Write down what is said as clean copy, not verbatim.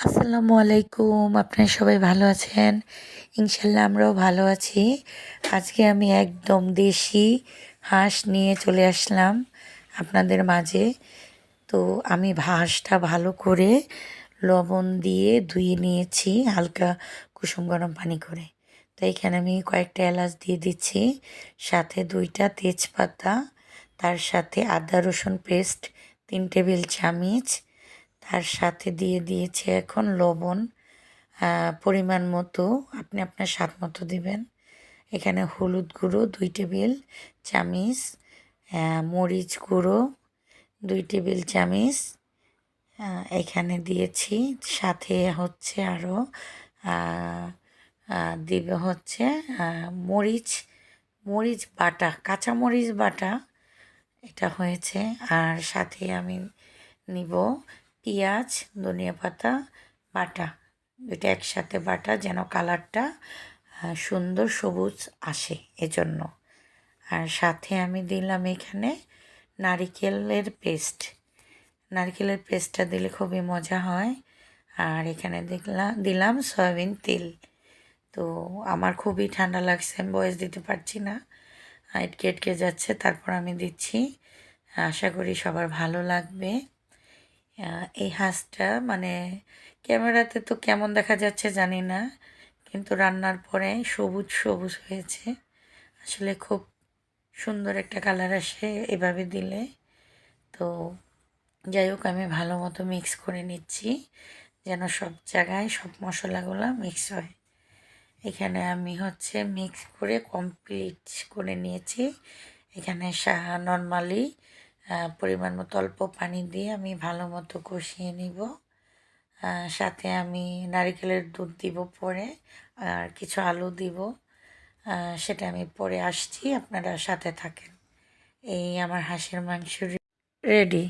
আসসালামু আলাইকুম। আপনারা সবাই ভালো আছেন? ইনশাল্লাহ আমরাও ভালো আছি। আজকে আমি একদম দেশি হাঁস নিয়ে চলে আসলাম আপনাদের মাঝে। তো আমি হাঁসটা ভালো করে লবণ দিয়ে ধুয়ে নিয়েছি হালকা কুসুম গরম পানি করে। তো এখানে আমি কয়েকটা এলাচ দিয়ে দিচ্ছি, সাথে 2টা তেজপাতা, তার সাথে আদা রসুন পেস্ট 3 টেবিল চামচ, তার সাথে দিয়ে দিয়েছি এখন লবণ পরিমাণ মতো, আপনি আপনার স্বাদ মতো দিবেন। এখানে হলুদ গুঁড়ো 2 টেবিল চামচ, মরিচ গুঁড়ো 2 টেবিল চামচ এখানে দিয়েছি। সাথে হচ্ছে আরও দিবে হচ্ছে মরিচ মরিচ বাটা, কাঁচা মরিচ বাটা এটা হয়েছে। আর সাথে আমি নিব পেঁয়াজ, ধনিয়া পাতা বাটা, দুটো একসাথে বাটা যেন কালারটা সুন্দর সবুজ আসে এজন্য। আর সাথে আমি দিলাম এখানে নারকেলের পেস্টটা দিলে খুবই মজা হয়। আর এখানে দিলাম সয়াবিন তেল। তো আমার খুবই ঠান্ডা লাগছে, আমি ভয়েস দিতে পারছি না, আটকে আটকে যাচ্ছে, তারপর আমি দিচ্ছি। আশা করি সবার ভালো লাগবে। এই হাঁসটা মানে ক্যামেরাতে তো কেমন দেখা যাচ্ছে জানি না, কিন্তু রান্নার পরে সবুজ সবুজ হয়েছে। আসলে খুব সুন্দর একটা কালার আসে এভাবে দিলে। তো যাই হোক, আমি ভালো মতো মিক্স করে নিচ্ছি যেন সব জায়গায় সব মশলাগুলো মিক্স হয়। এখানে আমি হচ্ছে মিক্স করে কমপ্লিট করে নিয়েছি। এখানে নর্মালি পরিমাণ মতো অল্প পানি দিয়ে আমি ভালো মতো কষিয়ে নিব। সাথে আমি নারিকেলের দুধ দিব পরে, আর কিছু আলু দিব, সেটা আমি পরে আসছি, আপনারা সাথে থাকেন। এই আমার হাঁসের মাংস রেডি।